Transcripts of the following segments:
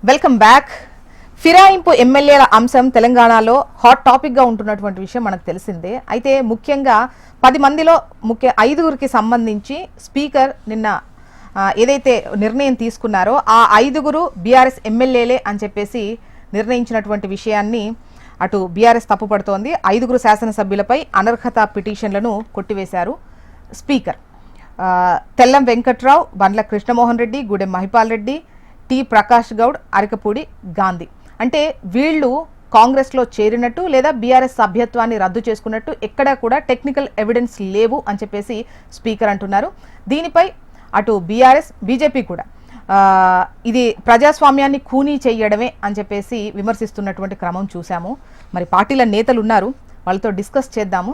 Welcome back. ఫిరాయింపు ఎమ్మెల్యేల అంశం తెలంగాణలో హాట్ టాపిక్ గా ఉంటున్నటువంటి విషయం మనకు తెలిసిందే. అయితే ముఖ్యంగా 10 మందిలో 5గురికి సంబంధించి స్పీకర్ నిన్న ఏదైతే నిర్ణయం తీసుకున్నారో ఆ 5గురు బీఆర్ఎస్ ఎమ్మెల్యేలే అని చెప్పేసి నిర్ణయించినటువంటి విషయాన్ని అటు బీఆర్ఎస్ తప్పుపడుతోంది. 5గురు శాసనసభ్యులపై అనర్హత పిటిషన్లను కొట్టివేశారు స్పీకర్. తెల్లం వెంకట్రావు, బండ్ల కృష్ణమోహన్ రెడ్డి, గూడెం మహిపాల్ రెడ్డి, టి ప్రకాష్ గౌడ్, అరకపూడి గాంధీ అంటే వీళ్ళు కాంగ్రెస్లో చేరినట్టు లేదా బీఆర్ఎస్ సభ్యత్వాన్ని రద్దు చేసుకున్నట్టు ఎక్కడా కూడా టెక్నికల్ ఎవిడెన్స్ లేవు అని చెప్పేసి స్పీకర్ అంటున్నారు. దీనిపై అటు బీఆర్ఎస్ బీజేపీ కూడా ఇది ప్రజాస్వామ్యాన్ని ఖూనీ చేయడమే అని చెప్పేసి విమర్శిస్తున్నటువంటి క్రమం చూసాము. మరి పార్టీల నేతలు ఉన్నారు, వాళ్ళతో డిస్కస్ చేద్దాము.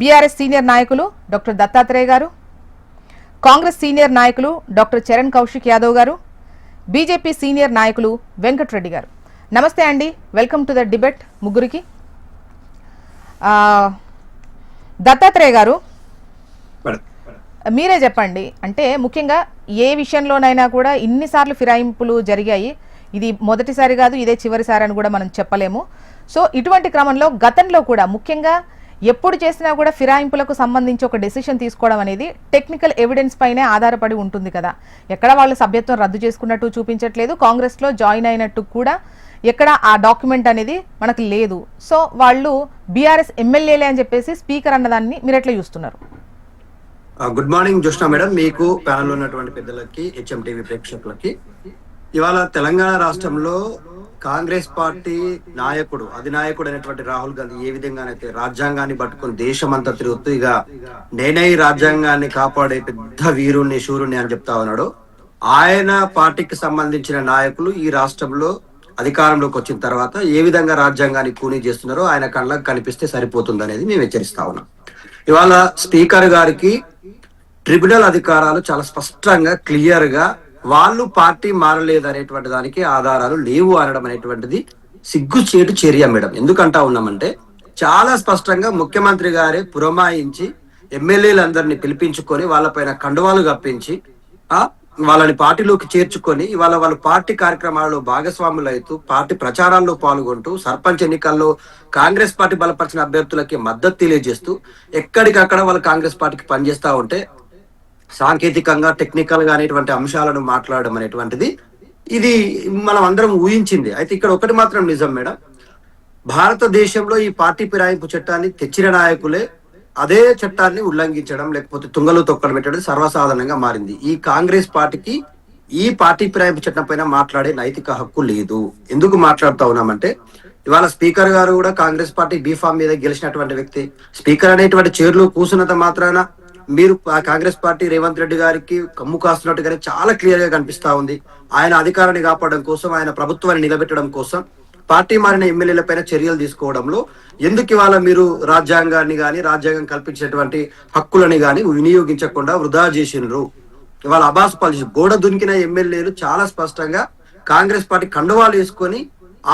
బీఆర్ఎస్ సీనియర్ నాయకులు డాక్టర్ దత్తాత్రేయ గారు, కాంగ్రెస్ సీనియర్ నాయకులు డాక్టర్ చరణ్ కౌశిక్ యాదవ్ గారు, బీజేపీ సీనియర్ నాయకులు వెంకటరెడ్డి గారు. నమస్తే అండి, వెల్కమ్ టు ద డిబేట్ ముగ్గురికి. దత్తాత్రేయ గారు, మీరే చెప్పండి. అంటే ముఖ్యంగా ఏ విషయంలోనైనా కూడా ఇన్నిసార్లు ఫిరాయింపులు జరిగాయి, ఇది మొదటిసారి కాదు, ఇదే చివరిసారి అని కూడా మనం చెప్పలేము. సో ఇటువంటి క్రమంలో గతంలో కూడా ముఖ్యంగా ఎప్పుడు చేసినా కూడా ఫిరాయింపులకు సంబంధించి ఒక డెసిషన్ తీసుకోవడం అనేది టెక్నికల్ ఎవిడెన్స్ పైనే ఆధారపడి ఉంటుంది కదా. ఎక్కడ వాళ్ళు సభ్యత్వం రద్దు చేసుకున్నట్టు చూపించట్లేదు, కాంగ్రెస్లో జాయిన్ అయినట్టు కూడా ఎక్కడ ఆ డాక్యుమెంట్ అనేది మనకు లేదు. సో వాళ్ళు బీఆర్ఎస్ ఎమ్మెల్యేలే అని చెప్పేసి స్పీకర్ అన్నదాన్ని మీరు ఎట్లా చూస్తున్నారు? గుడ్ మార్నింగ్ జోష్నా మేడం, మీకు ప్యానల్ ఉన్నటువంటి పెద్దలకి, హెచ్ఎంటీవీ ప్రేక్షకులకి. ఇవాళ తెలంగాణ రాష్ట్రంలో కాంగ్రెస్ పార్టీ నాయకుడు, అధినాయకుడు అయినటువంటి రాహుల్ గాంధీ ఏ విధంగానైతే రాజ్యాంగాన్ని పట్టుకుని దేశమంతా తిరుగుతూ ఇక నేనే ఈ రాజ్యాంగాన్ని కాపాడే పెద్ద వీరుణ్ణి శూరుణ్ణి అని చెప్తా ఉన్నాడు. ఆయన పార్టీకి సంబంధించిన నాయకులు ఈ రాష్ట్రంలో అధికారంలోకి వచ్చిన తర్వాత ఏ విధంగా రాజ్యాంగాన్ని కూనీ చేస్తున్నారో ఆయన కళ్ళకు కనిపిస్తే సరిపోతుంది అనేది మేము హెచ్చరిస్తా ఉన్నాం. ఇవాళ స్పీకర్ గారికి ట్రిబ్యునల్ అధికారాలు చాలా స్పష్టంగా క్లియర్ గా వాళ్ళు పార్టీ మారలేదు అనేటువంటి దానికి ఆధారాలు లేవు అనడం అనేటువంటిది సిగ్గుచేటు చర్య మేడం. ఎందుకంటా ఉన్నామంటే చాలా స్పష్టంగా ముఖ్యమంత్రి గారే పురమాయించి ఎమ్మెల్యేలందరినీ పిలిపించుకొని వాళ్ళపైన కండువాలు కప్పించి వాళ్ళని పార్టీలోకి చేర్చుకొని ఇవాళ వాళ్ళ పార్టీ కార్యక్రమాలలో భాగస్వాములు అవుతూ పార్టీ ప్రచారాల్లో పాల్గొంటూ సర్పంచ్ ఎన్నికల్లో కాంగ్రెస్ పార్టీ బలపరిచిన అభ్యర్థులకి మద్దతు తెలియజేస్తూ ఎక్కడికక్కడ వాళ్ళు కాంగ్రెస్ పార్టీకి పనిచేస్తా ఉంటే సాంకేతికంగా టెక్నికల్ గా అనేటువంటి అంశాలను మాట్లాడడం అనేటువంటిది ఇది మనం అందరం ఊహించింది. అయితే ఇక్కడ ఒకటి మాత్రం నిజం మేడం, భారతదేశంలో ఈ పార్టీ ఫిరాయింపు చట్టాన్ని తెచ్చిన నాయకులే అదే చట్టాన్ని ఉల్లంఘించడం లేకపోతే తుంగలు తొక్కలు పెట్టడం సర్వసాధారణంగా మారింది. ఈ కాంగ్రెస్ పార్టీకి ఈ పార్టీ ఫిరాయింపు చట్టం పైన మాట్లాడే నైతిక హక్కు లేదు. ఎందుకు మాట్లాడుతా ఉన్నామంటే ఇవాళ స్పీకర్ గారు కూడా కాంగ్రెస్ పార్టీ బీఫామ్ మీద గెలిచినటువంటి వ్యక్తి. స్పీకర్ అనేటువంటి చైర్లో కూర్చున్నంత మాత్రాన మీరు కాంగ్రెస్ పార్టీ రేవంత్ రెడ్డి గారికి కమ్ము కాస్తున్నట్టుగానే చాలా క్లియర్ గా కనిపిస్తా ఉంది. ఆయన అధికారాన్ని కాపాడడం కోసం, ఆయన ప్రభుత్వాన్ని నిలబెట్టడం కోసం పార్టీ మారిన ఎమ్మెల్యేల పైన చర్యలు తీసుకోవడంలో ఎందుకు ఇవాళ మీరు రాజ్యాంగాన్ని గాని రాజ్యాంగం కల్పించినటువంటి హక్కులని గాని వినియోగించకుండా వృధా చేసినారు. ఇవాళ అబాస్ పాలిసి గోడ దునికిన ఎమ్మెల్యేలు చాలా స్పష్టంగా కాంగ్రెస్ పార్టీ కండువాలు వేసుకొని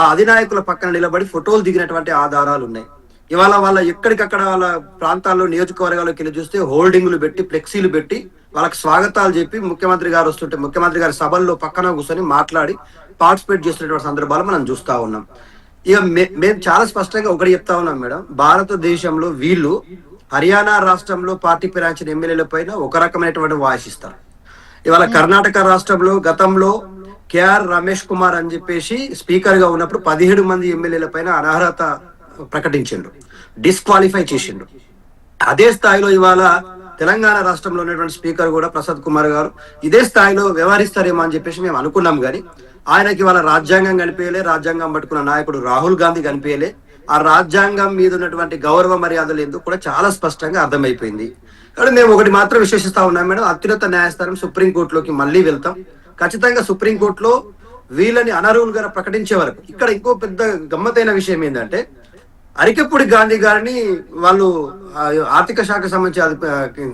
ఆ అధినాయకుల పక్కన నిలబడి ఫోటోలు దిగినటువంటి ఆధారాలు ఉన్నాయి. ఇవాళ వాళ్ళ ఎక్కడికక్కడ వాళ్ళ ప్రాంతాల్లో నియోజకవర్గాల్లోకి వెళ్ళి చూస్తే హోల్డింగ్లు పెట్టి ఫ్లెక్సీలు పెట్టి వాళ్ళకి స్వాగతాలు చెప్పి ముఖ్యమంత్రి గారు వస్తుంటే ముఖ్యమంత్రి గారి సభల్లో పక్కన కూర్చొని మాట్లాడి పార్టిసిపేట్ చేస్తున్నటువంటి సందర్భాలు మనం చూస్తా ఉన్నాం. ఇక మేము చాలా స్పష్టంగా ఒకటి చెప్తా ఉన్నాం మేడం, భారతదేశంలో వీళ్ళు హర్యానా రాష్ట్రంలో పార్టీ ఫిరాయించిన ఎమ్మెల్యేల పైన ఒక రకమైనటువంటి వాయిస్ ఇస్తారు. ఇవాళ కర్ణాటక రాష్ట్రంలో గతంలో కేఆర్ రమేష్ కుమార్ అని చెప్పేసి స్పీకర్ గా ఉన్నప్పుడు 17 మంది ఎమ్మెల్యేల పైన అనర్హత ప్రకటించిండు, డిస్క్వాలిఫై చేసిండు. అదే స్థాయిలో ఇవాళ తెలంగాణ రాష్ట్రంలో ఉన్నటువంటి స్పీకర్ కూడా ప్రసాద్ కుమార్ గారు ఇదే స్థాయిలో వ్యవహరిస్తారేమో అని చెప్పేసి మేము అనుకున్నాం. కానీ ఆయనకి ఇవాళ రాజ్యాంగం కనిపించలే, రాజ్యాంగం పట్టుకున్న నాయకుడు రాహుల్ గాంధీ కనిపించలే. ఆ రాజ్యాంగం మీద ఉన్నటువంటి గౌరవ మర్యాదలు ఎందుకు కూడా చాలా స్పష్టంగా అర్థమైపోయింది. కాబట్టి మేము ఒకటి మాత్రం విశ్వసిస్తా ఉన్నాం మేడం, అత్యున్నత న్యాయస్థానం సుప్రీంకోర్టులోకి మళ్ళీ వెళ్తాం. ఖచ్చితంగా సుప్రీంకోర్టులో వీళ్ళని అనర్హులుగా ప్రకటించే వరకు. ఇక్కడ ఇంకో పెద్ద గమ్మతైన విషయం ఏంటంటే అరికెపూడి గాంధీ గారిని వాళ్ళు ఆర్థిక శాఖ సంబంధించి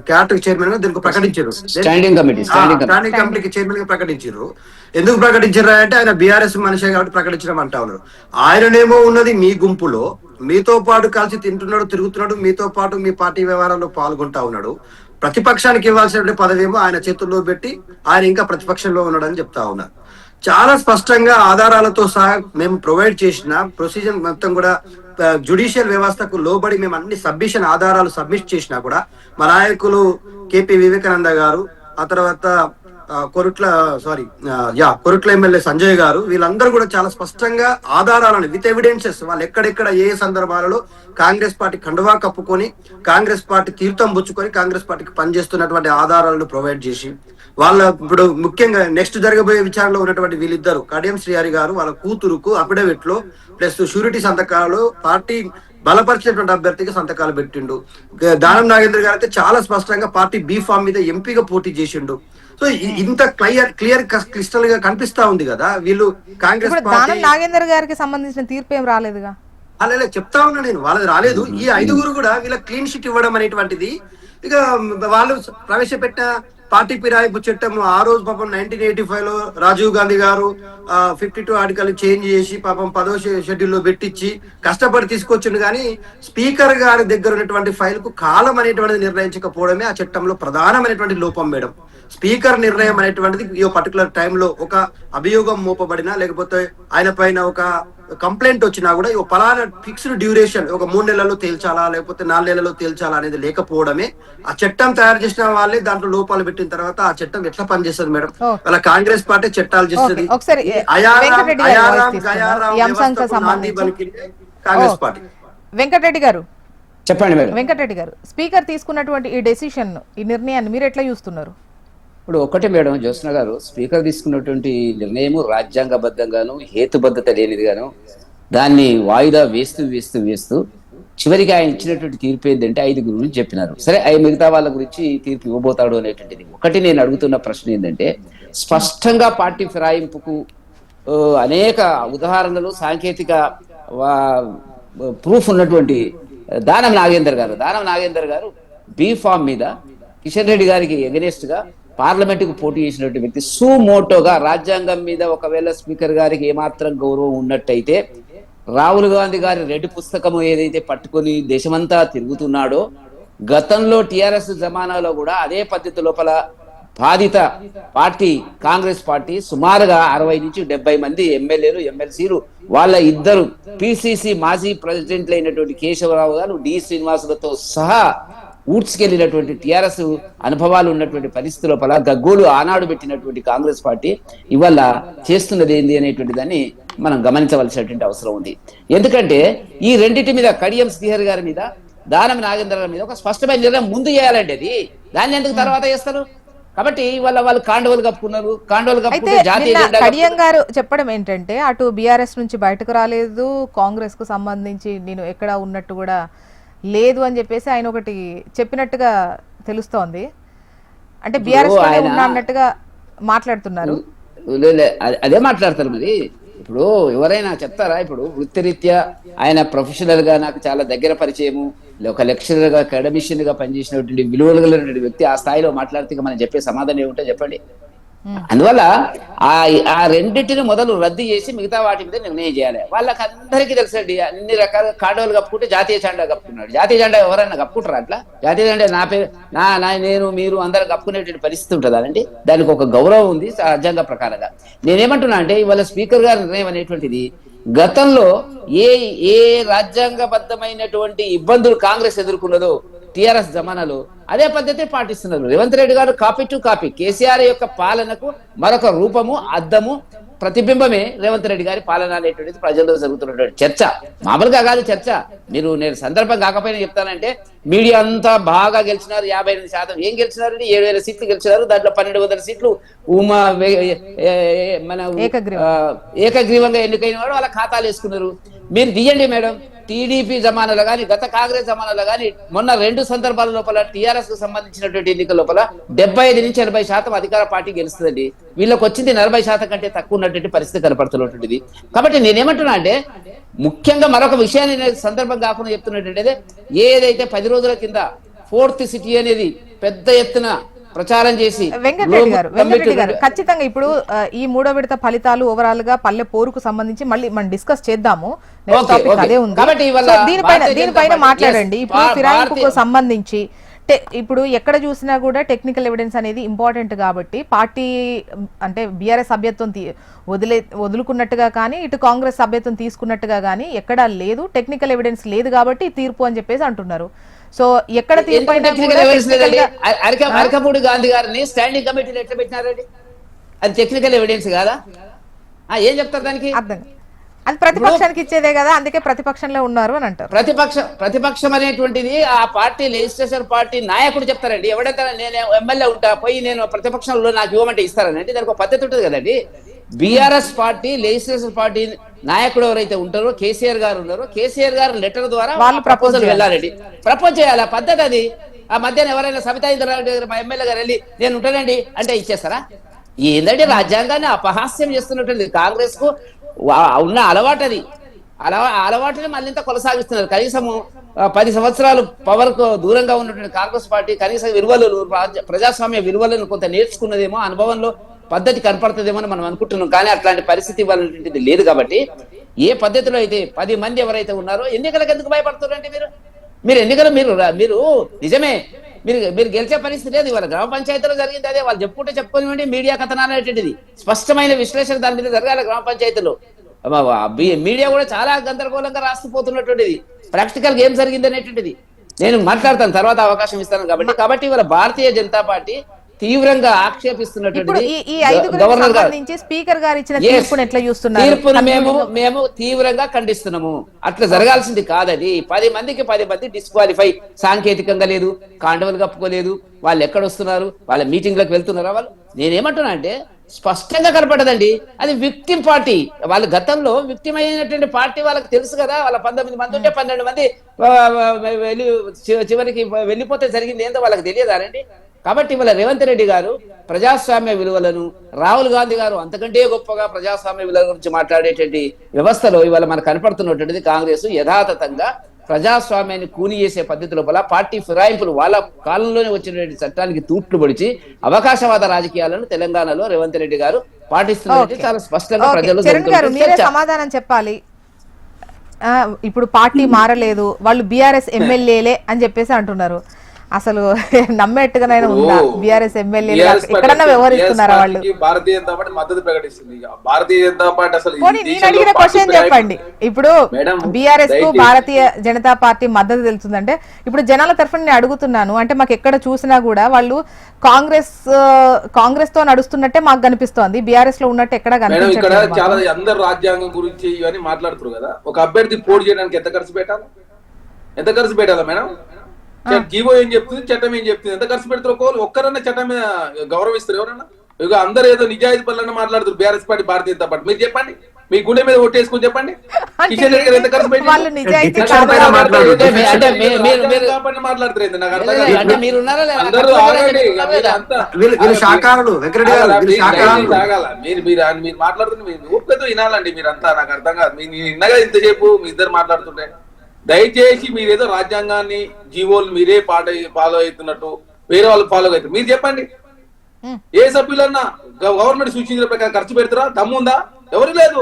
క్యాట్ చైర్మన్ గా దీనికి ప్రకటించారు, స్టాండింగ్ కమిటీకి చైర్మన్ గా ప్రకటించారు. ఎందుకు ప్రకటించారు అంటే ఆయన బీఆర్ఎస్ మనిషి కాబట్టి ప్రకటించడం అంటా ఉన్నారు. ఆయననేమో ఉన్నది మీ గుంపులో, మీతో పాటు కలిసి తింటున్నాడు, తిరుగుతున్నాడు, మీతో పాటు మీ పార్టీ వ్యవహారాల్లో పాల్గొంటా ఉన్నాడు. ప్రతిపక్షానికి ఇవ్వాల్సినటువంటి పదవేమో ఆయన చేతుల్లో పెట్టి ఆయన ఇంకా ప్రతిపక్షంలో ఉన్నాడని చెప్తా ఉన్నారు. చాలా స్పష్టంగా ఆధారాలతో సహా మేము ప్రొవైడ్ చేసిన ప్రొసీజర్ మొత్తం కూడా జ్యుడిషియల్ వ్యవస్థకు లోబడి మేము అన్ని సబ్మిషన్ ఆధారాలు సబ్మిట్ చేసినా కూడా మా నాయకులు కేపీ వివేకానంద గారు, ఆ తర్వాత కొరుట్ల ఎమ్మెల్యే సంజయ్ గారు, వీళ్ళందరూ కూడా చాలా స్పష్టంగా ఆధారాలను విత్ ఎవిడెన్సెస్ వాళ్ళు ఎక్కడెక్కడ ఏ సందర్భాలలో కాంగ్రెస్ పార్టీ కండువా కప్పుకొని కాంగ్రెస్ పార్టీ తీర్థం పుచ్చుకొని కాంగ్రెస్ పార్టీకి పనిచేస్తున్నటువంటి ఆధారాలను ప్రొవైడ్ చేసి వాళ్ళ ఇప్పుడు ముఖ్యంగా నెక్స్ట్ జరగబోయే విచారణలో ఉన్నటువంటి వీళ్ళిద్దరు కడియం శ్రీహరి గారు వాళ్ళ కూతురుకు అఫిడవిట్ లో ప్లస్ షూరిటీ సంతకాలు పార్టీ బలపరిచినటువంటి అభ్యర్థికి సంతకాలు పెట్టిండు. దానం నాగేంద్ర గారు అయితే చాలా స్పష్టంగా పార్టీ బీ ఫామ్ మీద ఎంపీగా పోటీ చేసిండు. సో ఇంత క్లియర్ క్రిస్టల్ గా కనిపిస్తా ఉంది కదా. వీళ్ళు కాంగ్రెస్ దానం నాగేంద్ర గారికి సంబంధించిన తీర్పు ఏం రాలేదుగా. అలా చెప్తా ఉన్నా నేను, వాళ్ళది రాలేదు. ఈ 5 కూడా వీళ్ళ క్లీన్ షీట్ ఇవ్వడం అనేటువంటిది ఇక వాళ్ళు ప్రవేశపెట్టిన పార్టీ ఫిరాయింపు చట్టం ఆ రోజు పాపం 1985 లో రాజీవ్ గాంధీ గారు 52 ఆర్టికల్ చేంజ్ చేసి పాపం 10వ షెడ్యూల్ లో పెట్టించి కష్టపడి తీసుకొచ్చిండు. కానీ స్పీకర్ గారి దగ్గర ఉన్నటువంటి ఫైల్ కు కాలం అనేటువంటిది నిర్ణయించకపోవడమే ఆ చట్టంలో ప్రధానమైనటువంటి లోపం మేడం. స్పీకర్ నిర్ణయం అనేటువంటిది ఈ పర్టికులర్ టైంలో ఒక అభియోగం మోపబడినా లేకపోతే ఆయన పైన ఒక కంప్లైంట్ వచ్చినా కూడా ఈ పలానా ఫిక్స్డ్ డ్యూరేషన్ ఒక 3 నెలల్లో తేల్చాలా లేకపోతే 4 నెలల్లో తేల్చాలా అనేది లేకపోవడమే ఆ చట్టం తయారు చేసిన వాళ్ళే దాంట్లో లోపాలు పెట్టిన తర్వాత ఆ చట్టం ఎట్లా పనిచేస్తుంది మేడం. అలా కాంగ్రెస్ పార్టీ చట్టాలు చేస్తుంది, కాంగ్రెస్ పార్టీ. వెంకటరెడ్డి గారు చెప్పండి మేడం. వెంకటరెడ్డి గారు, స్పీకర్ తీసుకున్నటువంటి ఈ డెసిషన్, ఈ నిర్ణయాన్ని మీరు ఎట్లా చూస్తున్నారు? ఇప్పుడు ఒకటి మేడం, జ్యోత్స్న గారు, స్పీకర్ తీసుకున్నటువంటి నిర్ణయం రాజ్యాంగబద్ధంగాను హేతుబద్ధత లేనిదిగాను దాన్ని వాయిదా వేస్తూ చివరికి ఆయన ఇచ్చినటువంటి తీర్పు ఏంటంటే 5 గురించి చెప్పినారు. సరే, మిగతా వాళ్ళ గురించి తీర్పు ఇవ్వబోతాడు అనేటువంటిది. ఒకటి నేను అడుగుతున్న ప్రశ్న ఏంటంటే, స్పష్టంగా పార్టీ ఫిరాయింపుకు అనేక ఉదాహరణలు సాంకేతిక ప్రూఫ్ ఉన్నటువంటి దానం నాగేందర్ గారు బీ ఫామ్ మీద కిషన్ రెడ్డి గారికి ఎగనెస్ట్ గా పార్లమెంటుకు పోటీ చేసినటువంటి వ్యక్తి సుమోటోగా రాజ్యాంగం మీద ఒకవేళ స్పీకర్ గారికి ఏమాత్రం గౌరవం ఉన్నట్టయితే రాహుల్ గాంధీ గారి రెడ్ పుస్తకం ఏదైతే పట్టుకొని దేశమంతా తిరుగుతున్నాడో, గతంలో టిఆర్ఎస్ జమానాలో కూడా అదే పద్ధతి లోపల బాధిత పార్టీ కాంగ్రెస్ పార్టీ సుమారుగా 60 నుంచి 70 మంది ఎమ్మెల్యేలు ఎమ్మెల్సీలు వాళ్ళ 2 పిసిసి మాజీ ప్రెసిడెంట్లు అయినటువంటి కేశవరావు గారు, డి శ్రీనివాసులతో సహా ఊడ్చుకెళ్ళినటువంటి టిఆర్ఎస్ అనుభవాలు ఉన్నటువంటి పరిస్థితి లోపల గగ్గోలు ఆనాడు పెట్టినటువంటి కాంగ్రెస్ పార్టీ ఇవాళ చేస్తున్నది ఏంది అనేటువంటి దాన్ని మనం గమనించవలసినటువంటి అవసరం ఉంది. ఎందుకంటే ఈ రెండింటి మీద, కడియం శ్రీహరి గారి మీద, దానం నాగేంద్ర గారి మీద ఒక స్పష్టమైన నిర్ణయం ముందు చేయాలండి. అది దాన్ని ఎందుకు తర్వాత చేస్తారు? కాబట్టి వాళ్ళు కాండోలు కప్పుకున్నారు. కడియం గారు చెప్పడం ఏంటంటే, అటు బీఆర్ఎస్ నుంచి బయటకు రాలేదు, కాంగ్రెస్ కు సంబంధించి నేను ఎక్కడ ఉన్నట్టు కూడా లేదు అని చెప్పేసి ఆయన ఒకటి చెప్పినట్టుగా తెలుస్తోంది. అంటే బీఆర్ఎస్ అన్నట్టుగా మాట్లాడుతున్నారు. అదే మాట్లాడతారు. మరి ఇప్పుడు ఎవరైనా చెప్తారా? ఇప్పుడు వృత్తిరీత్యా ఆయన ప్రొఫెషనల్ గా నాకు చాలా దగ్గర పరిచయము, ఒక లెక్చరర్ గా అకాడమిషియన్ గా పనిచేసినటువంటి విలువలు కలిగినటువంటి వ్యక్తి ఆ స్థాయిలో మాట్లాడితే మనం చెప్పే సమాధానం ఏమిటో చెప్పండి. అందువల్ల ఆ రెండింటిని మొదలు రద్దు చేసి మిగతా వాటి మీద నిర్ణయం చేయాలి. వాళ్ళకి అందరికీ తెలుసండి, అన్ని రకాల కాండోలు కప్పుకుంటే జాతీయ జెండా కప్పుకున్నాడు. జాతీయ జెండా ఎవరైనా కప్పుకుంటారా? అట్లా జాతీయ జెండా నా పేరు నేను మీరు అందరు కప్పుకునేటువంటి పరిస్థితి ఉంటుందా అండి? దానికి ఒక గౌరవం ఉంది రాజ్యాంగ ప్రకారంగా. నేనేమంటున్నా అంటే, ఇవాళ స్పీకర్ గారి నిర్ణయం అనేటువంటిది గతంలో ఏ రాజ్యాంగబద్ధమైనటువంటి ఇబ్బందులు కాంగ్రెస్ ఎదుర్కొన్నదో టిఆర్ఎస్ జమానాలో అదే పద్ధతి పాటిస్తున్నారు. రేవంత్ రెడ్డి గారు కాపీ టు కాపీ కేసీఆర్ యొక్క పాలనకు మరొక రూపము, అద్దము, ప్రతిబింబమే రేవంత్ రెడ్డి గారి పాలన అనేటువంటిది ప్రజల్లో జరుగుతున్నటువంటి చర్చ. మామూలుగా కాదు చర్చ. నేను సందర్భం కాకపోయినా చెప్తానంటే, మీడియా అంతా బాగా గెలిచినారు, 58% ఏం గెలిచినారంటే 7,000 సీట్లు గెలిచినారు. దాంట్లో 1,200 సీట్లు మన ఏకగ్రీవంగా ఎన్నికైన వాడు వాళ్ళ ఖాతాలు వేసుకున్నారు. మీరు తీయండి మేడం, టీడీపీ జమానాలో కానీ గత కాంగ్రెస్ జమానాలో కానీ మొన్న 2 సందర్భాల లోపల టీఆర్ఎస్ కు సంబంధించినటువంటి ఎన్నికల లోపల 75 నుంచి 80% అధికార పార్టీ గెలుస్తుందండి. వీళ్ళకి వచ్చింది 40% కంటే తక్కువ ఉన్నటువంటి పరిస్థితి కనపడుతున్నటువంటిది. కాబట్టి నేనేమంటున్నా అంటే, ముఖ్యంగా మరొక విషయాన్ని సందర్భం కాకుండా చెప్తున్నటువంటిది, ఏదైతే 10 రోజుల కింద 4th సిటీ అనేది పెద్ద ఎత్తున ప్రచారం చేసి వెంకటరెడ్డి గారు ఖచ్చితంగా ఇప్పుడు ఈ 3వ విడత ఫలితాలు ఓవరాల్ గా పల్లె పోరుకు సంబంధించి మళ్ళీ మనం డిస్కస్ చేద్దాము. అదే ఉంది. దీనిపైన మాట్లాడండి. ఇప్పుడు ఫిరాయింపుకు సంబంధించి ఇప్పుడు ఎక్కడ చూసినా కూడా టెక్నికల్ ఎవిడెన్స్ అనేది ఇంపార్టెంట్ కాబట్టి పార్టీ అంటే బీఆర్ఎస్ సభ్యత్వం వదులుకున్నట్టుగా కానీ ఇటు కాంగ్రెస్ సభ్యత్వం తీసుకున్నట్టుగా కానీ ఎక్కడా లేదు, టెక్నికల్ ఎవిడెన్స్ లేదు కాబట్టి తీర్పు అని చెప్పేసి అంటున్నారు. సో ఎక్కడ తీర్పు అయినా కూడా అరకపూడి గాంధీ గారిని స్టాండింగ్ కమిటీలో ఎట్లా పెట్టినారండి? అది టెక్నికల్ ఎవిడెన్స్ కాదా? ఏం చెప్తారు దానికి? అర్థం అది ప్రతిపక్షానికి ఇచ్చేదే కదా, అందుకే ప్రతిపక్షంలో ఉన్నారు అని అంటారు. ప్రతిపక్షం అనేటువంటిది ఆ పార్టీ లెజిస్లేచర్ పార్టీ నాయకుడు చెప్తారండి. ఎవడైతే నేను ఎమ్మెల్యే ఉంటా పోయి నేను ప్రతిపక్షంలో నాకు ఇవ్వమంటే ఇస్తారనండి, దానికి ఒక పద్ధతి ఉంటుంది కదండి. బీఆర్ఎస్ పార్టీ లెజిస్లేచర్ పార్టీ నాయకుడు ఎవరైతే ఉంటారో కేసీఆర్ గారు ఉన్నారో, కేసీఆర్ గారు లెటర్ ద్వారా వాళ్ళు ప్రపోజల్ వెళ్ళాలండి, ప్రపోజ్ చేయాలి. ఆ పద్ధతి అది. ఆ మధ్యాహ్నం ఎవరైనా సబితా ఇంద్రారెడ్డి గారు మా ఎమ్మెల్యే గారు వెళ్ళి నేను ఉంటానండి అంటే ఇచ్చేస్తారా? ఏంటంటే రాజ్యాంగాన్ని అపహాస్యం చేస్తున్నట్టుంది. కాంగ్రెస్ కు ఉన్న అలవాటు అది. అలవాటుని మళ్ళీ కొనసాగిస్తున్నారు. కనీసము 10 సంవత్సరాలు పవర్ కు దూరంగా ఉన్నటువంటి కాంగ్రెస్ పార్టీ కనీసం విలువలను, ప్రజాస్వామ్య విలువలను కొంత నేర్చుకున్నదేమో, అనుభవంలో పద్ధతి కనపడుతుందేమో అని మనం అనుకుంటున్నాం. కానీ అట్లాంటి పరిస్థితి ఇవ్వాలంటే లేదు. కాబట్టి ఏ పద్ధతిలో అయితే 10 మంది ఎవరైతే ఉన్నారో ఎన్నికలకు ఎందుకు భయపడుతున్నారంటే మీరు ఎన్నికలు మీరు నిజమే మీరు గెలిచే పరిస్థితి లేదు. ఇవాళ గ్రామ పంచాయతీలో జరిగింది అదే. వాళ్ళు చెప్పుకోనివ్వండి, మీడియా కథనాలు అనేటువంటిది స్పష్టమైన విశ్లేషణ దాని మీద జరగాలి గ్రామ పంచాయతీలో. మీడియా కూడా చాలా గందరగోళంగా రాస్తుపోతున్నటువంటిది. ప్రాక్టికల్ ఏం జరిగింది అనేటువంటిది నేను మాట్లాడతాను, తర్వాత అవకాశం ఇస్తాను. కాబట్టి ఇవాళ భారతీయ జనతా పార్టీ తీవ్రంగా ఆక్షేపిస్తున్నటువంటి గవర్నర్ గారు స్పీకర్ గారు ఇచ్చిన తీర్పును మేము తీవ్రంగా ఖండిస్తున్నాము. అట్లా జరగాల్సింది కాదది. 10 మందికి 10 మంది డిస్క్వాలిఫై. సాంకేతికంగా లేదు, కాండవలు కప్పుకోలేదు, వాళ్ళు ఎక్కడ వస్తున్నారు, వాళ్ళ మీటింగ్లకు వెళ్తున్నారా వాళ్ళు. నేనేమంటున్నా అంటే స్పష్టంగా కనపడదండి. అది విక్టిమ్ పార్టీ. వాళ్ళ గతంలో విక్టిమ్ అయినటువంటి పార్టీ వాళ్ళకి తెలుసు కదా. వాళ్ళ 19 మంది ఉంటే 12 మంది చివరికి వెళ్ళిపోతే జరిగింది ఏందో వాళ్ళకి తెలియదారండి. కాబట్టి ఇవాళ రేవంత్ రెడ్డి గారు ప్రజాస్వామ్య విలువలను, రాహుల్ గాంధీ గారు అంతకంటే గొప్పగా ప్రజాస్వామ్య విలువల గురించి మాట్లాడేటువంటి వ్యవస్థలో ఇవాళ మనకు కనపడుతున్నటువంటిది కాంగ్రెస్ యథాతథంగా ప్రజాస్వామ్యాన్ని కూని చేసే పద్ధతి లోపల పార్టీ ఫిరాయింపులు వాళ్ళ కాలంలోనే వచ్చినటువంటి చట్టానికి తూట్లు పొడిచి అవకాశవాద రాజకీయాలను తెలంగాణలో రేవంత్ రెడ్డి గారు పాటిస్తున్నట్టు చాలా స్పష్టంగా ప్రజలు సమాధానం చెప్పాలి. ఇప్పుడు పార్టీ మారలేదు, వాళ్ళు బీఆర్ఎస్ ఎమ్మెల్యేలే అని చెప్పేసి అంటున్నారు. అసలు నమ్మేట్టుగానైనా ఉందా? బీఆర్ఎస్ ఎమ్మెల్యేలు ఎక్కడన్నా వ్యవహరిస్తున్నారా వాళ్ళు? భారతీయ జనతా పార్టీ మద్దతు ప్రకటిస్తుంది. భారతీయ జనతా పార్టీ అసలు నేను అడిగిన క్వశ్చన్ చెప్పండి. ఇప్పుడు బీఆర్ఎస్ కు భారతీయ జనతా పార్టీ మద్దతు తెలుస్తుందంటే ఇప్పుడు జనాల తరఫున నేను అడుగుతున్నాను. అంటే మాకు ఎక్కడ చూసినా కూడా వాళ్ళు కాంగ్రెస్ తో నడుస్తున్నట్టే మాకు కనిపిస్తోంది, బీఆర్ఎస్ లో ఉన్నట్టు ఎక్కడ కనిపించట్లేదు. చాలా అందరు రాజ్యాంగం గురించి ఇవన్నీ మాట్లాడుతున్నారు కదా. ఒక అభ్యర్థి పోటీ చేయడానికి ఎంత ఖర్చు పెట్టాలా మేడం? జీవో ఏం చెప్తుంది, చట్టం ఏం చెప్తుంది, ఎంత ఖర్చు పెడతారు? ఒక్కరన్నా చట్టం మీద గౌరవిస్తారు ఎవరన్నా? ఇక అందరూ ఏదో నిజాయితీ పనులన్నా మాట్లాడుతారు. BRS party, Bharatiya Janata party. మీరు చెప్పండి, మీ గుండె మీద ఒట్టేసుకుని చెప్పండి. కిషన్ రెడ్డి గారు ఎంత ఖర్చు పెట్టి మీరు మాట్లాడుతుంటే మీరు ఊపితో వినాలండి. మీరంతా నాకు అర్థం కాదు. మీరు విన్నగా ఇంతసేపు మీ ఇద్దరు మాట్లాడుతుంటే దయచేసి మీరేదో రాజ్యాంగాన్ని, జీవోలు మీరే ఫాలో అవుతున్నట్టు వేరే వాళ్ళు ఫాలో అవుతారు. మీరు చెప్పండి, ఏ సభ్యులన్నా గవర్నమెంట్ సూచించిన ప్రకారం ఖర్చు పెడతారా? దమ్ముందా? ఎవరు లేదు.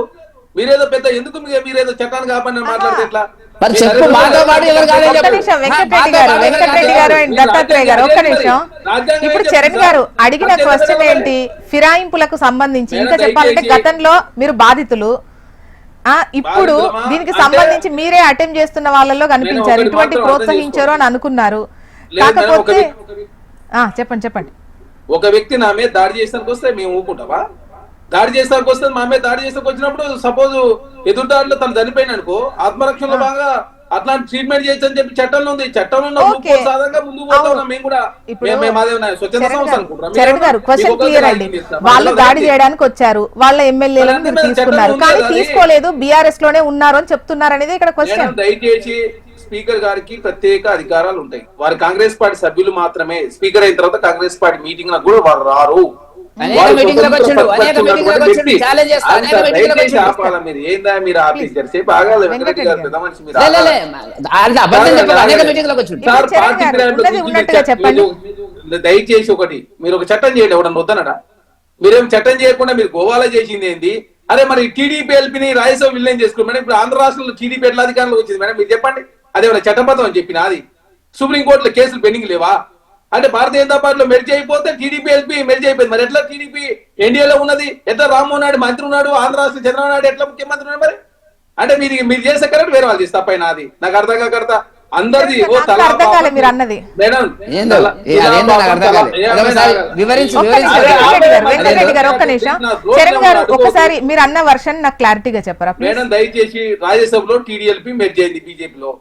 మీరేదో పెద్ద ఎందుకు మీరేదో చట్టాన్ని కాపాడని మాట్లాడితే ఎట్లా? ఇప్పుడు చరణ్ గారు అడిగిన క్వశ్చన్ ఏంటి? ఫిరాయింపులకు సంబంధించి ఇంకా చెప్పాలంటే గతంలో మీరు బాధితులు, ఇప్పుడు దీనికి సంబంధించి మీరే అటెంప్ట్ చేస్తున్న వాళ్ళలో కనిపించారు, ఇటువంటి ప్రోత్సహించారు అని అనుకున్నారు. కాకపోతే చెప్పండి. ఒక వ్యక్తి నా మీద దాడి చేసానికి వస్తే మేము ఊపుకుంటావా? దాడి చేసానికి వస్తే మా మీద దాడి చేసానికి వచ్చినప్పుడు సపోజ్ ఎదురుదాడిలో తను చనిపోయిన అనుకో, ఆత్మరక్షణలో బాగా అట్లాంటి ట్రీట్మెంట్ చేయొచ్చు అని చెప్పి చట్టంలో ఉంది. చట్టంలో ముందుకు పోతా మేము కూడా. వాళ్ళు దాడి చేయడానికి వచ్చారు, వాళ్ళ ఎమ్మెల్యేలను మీరు తీసుకున్నారు, కానీ తీసుకోలేదు, బీఆర్ఎస్ లోనే ఉన్నారు అని చెప్తున్నారు అనేది ఇక్కడ క్వశ్చన్. దయచేసి స్పీకర్ గారికి ప్రత్యేక అధికారాలు ఉంటాయి. వారు కాంగ్రెస్ పార్టీ సభ్యులు మాత్రమే. స్పీకర్ అయిన తర్వాత కాంగ్రెస్ పార్టీ మీటింగ్ కూడా వారు రారు. మీరు ఏందా మీరు ఆఫీసర్ సేపు ఆగాలి. వెంకటరెడ్డి గారు పెద్ద మనిషి, మీరు దయచేసి ఒకటి మీరు ఒక చట్టం చేయండి. ఎవడన్నా వద్దనడా? మీరేం చట్టం చేయకుండా మీరు గోవాలో చేసింది ఏంది? అరే మరి టీడీపీ ఎల్పీని రాజ్యసభ విలీనం చేసుకోండి మేడం. ఇప్పుడు ఆంధ్ర రాష్ట్రంలో టీడీపీ ఎట్లా అధికారంలో వచ్చింది మేడం? మీరు చెప్పండి. అదే చట్టబద్ధం అని చెప్పిన అది సుప్రీంకోర్టులో కేసులు పెండింగ్ లేవా? అంటే భారతీయ జనతా పార్టీలో మెర్జ్ అయిపోతే టీడీపీ ఎల్పీ మెర్జ్ అయిపోయింది. మరి ఎట్లా టీడీపీ ఎన్డీఏలో ఉన్నది? ఎట్లా రామ్మోహన్ నాయుడు మంత్రి ఉన్నాడు, ఆంధ్ర రాష్ట్ర చంద్రబాబు నాయుడు ఎట్లా ముఖ్యమంత్రి ఉన్నాడు? మరి అంటే మీరు చేసే కరెక్ట్ వేరే వాళ్ళు చేస్తే తప్పైన అది నాకు అర్థం కాకర్త అందరిది అర్థం కాలే మీరు అన్నది. వెంకటరెడ్డి గారు ఒక్క నిమిషం, చరణ్ గారు ఒకసారి మీరు అన్న వర్షన్ నాకు క్లారిటీగా చెప్పరా మేడం? దయచేసి రాజ్యసభలో టీడీఎల్పీ మెర్జ్ అయింది బీజేపీలో,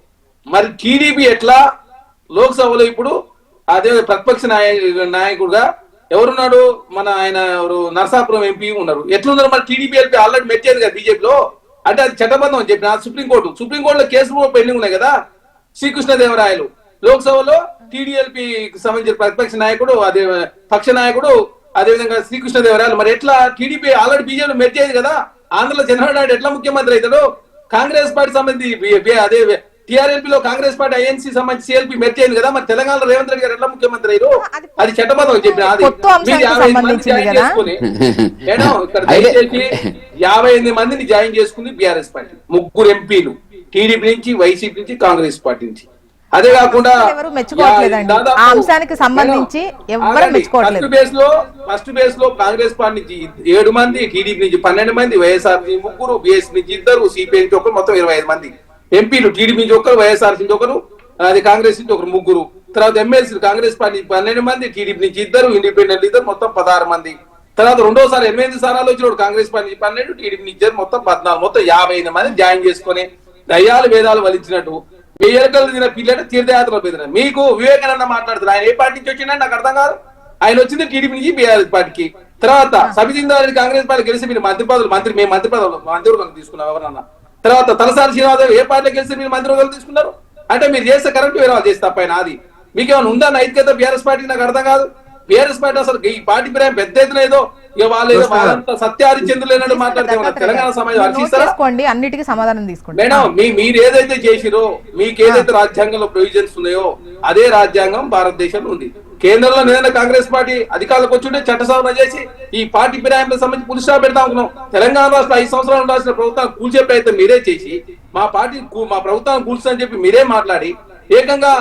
మరి టీడీపీ ఎట్లా లోక్సభలో ఇప్పుడు అదే ప్రతిపక్ష నాయకుడుగా ఎవరున్నాడు? మన ఆయన ఎవరు నరసాపురం ఎంపీ ఉన్నారు. ఎట్లున్నారు మరి? టీడీపీ ఎల్పీ ఆల్రెడీ మెర్జ్ అయింది కదా బీజేపీలో. అంటే అది చట్టబద్ధం అని చెప్పిన సుప్రీంకోర్టులో కేసులు పెండింగ్ ఉన్నాయి కదా. శ్రీకృష్ణదేవరాయలు లోక్సభలో టీడీఎల్పీకి సంబంధించిన ప్రతిపక్ష నాయకుడు, అదే పక్ష నాయకుడు, అదేవిధంగా శ్రీకృష్ణదేవరాయలు. మరి ఎట్లా టీడీపీ ఆల్రెడీ బీజేపీ మెర్జ్ అయింది కదా. ఆంధ్రలో చంద్రబాబు నాయుడు ఎట్లా ముఖ్యమంత్రి అవుతాడు? కాంగ్రెస్ పార్టీ సంబంధించి అదే టీఆర్ఎల్పీలో కాంగ్రెస్ పార్టీ ఐఎన్సీ సంబంధించి సిఎల్పీ మెర్జ్ అయింది కదా. మరి తెలంగాణలో రేవంత్ రెడ్డి గారు ఎట్లా ముఖ్యమంత్రి అయ్యారు? అది చట్టబద్ధం చెప్పిన అది. మీరు 58 మంది జాయిన్ చేసుకుని మేడం ఇక్కడ దయచేసి 58 మందిని జాయిన్ చేసుకుంది బీఆర్ఎస్ పార్టీ, 3 ఎంపీలు టీడీపీ నుంచి, వైసీపీ నుంచి, కాంగ్రెస్ పార్టీ నుంచి. అదే కాకుండా ఫస్ట్ బేస్ లో కాంగ్రెస్ పార్టీ నుంచి 7 మంది, టీడీపీ నుంచి 12 మంది, వైఎస్ఆర్ నుంచి 3, బీఎస్ నుంచి 2, సిపిఐ నుంచి 1, మొత్తం 25 మంది ఎంపీలు. టీడీపీ నుంచి 1, వైఎస్ఆర్ నుంచి 1, అది కాంగ్రెస్ నుంచి 1, 3. తర్వాత ఎమ్మెల్సీలు కాంగ్రెస్ పార్టీ 12 మంది, టీడీపీ నుంచి 2, ఇండిపెండెంట్ 2, మొత్తం 16 మంది. తర్వాత రెండోసారి 8 సార్లు వచ్చినాడు కాంగ్రెస్ పార్టీ 12, టీడీపీ నుంచి 2, మొత్తం 14, మొత్తం 55 మంది జాయిన్ చేసుకుని దయ్యాలు వేదాలు వలించినట్టు వేయకలు తిన పిల్లలు తీర్థయాత్రలు పెద్ద. మీకు వివేకానంద మాట్లాడుతున్నారు, ఆయన ఏ పార్టీ నుంచి వచ్చిందని నాకు అర్థం కాదు. ఆయన వచ్చింది టీడీపీ నుంచి బీఆర్ఎస్ పార్టీకి. తర్వాత సబిజిందారెడ్డి కాంగ్రెస్ పార్టీ గెలిచి మీరు మంత్రి పదవులు మేము మంత్రివర్గం తీసుకున్నాం ఎవరన్నా. తర్వాత తలసారి శ్రీనివాసరావు ఏ పార్టీలో గెలిచి మీరు మంత్రివర్గం తీసుకున్నారు? అంటే మీరు చేస్తే కరెక్ట్ వేరే వాళ్ళు చేస్తే తప్పైన అది. మీకు ఏమైనా ఉందా నైతికత బీఆర్ఎస్ పార్టీకి? నాకు అర్థం కాదు. బీఆర్ఎస్ పార్టీ అసలు ఈ పార్టీ ప్రేమ పెద్ద ఎత్తున ఏదో ఇక వాళ్ళు ఏదో వాళ్ళంతా సత్యారిచంద్రులు మాట్లాడితే తెలంగాణ సమాజం అర్చిస్తారా? అన్నిటికీ సమాధానం తీసుకోండి మేడం. మీరు ఏదైతే చేసిరో, మీకు ఏదైతే రాజ్యాంగంలో ప్రొవిజన్స్ ఉన్నాయో అదే రాజ్యాంగం భారతదేశంలో ఉంది. కేంద్రంలో ఏదైనా కాంగ్రెస్ పార్టీ అధికారులకు వచ్చి చట్టసభ చేసి ఈ పార్టీ ఫిరాయింపులకు సంబంధించి పులి స్టాప్ పెడతా అనుకున్నాం. తెలంగాణ రాష్ట్ర 5 సంవత్సరాలు ఉండాల్సిన ప్రభుత్వాన్ని కూల్చే ప్రయత్నం మీరే చేసి మా ప్రభుత్వాన్ని కూల్చని చెప్పి మీరే మాట్లాడి ఏకంగా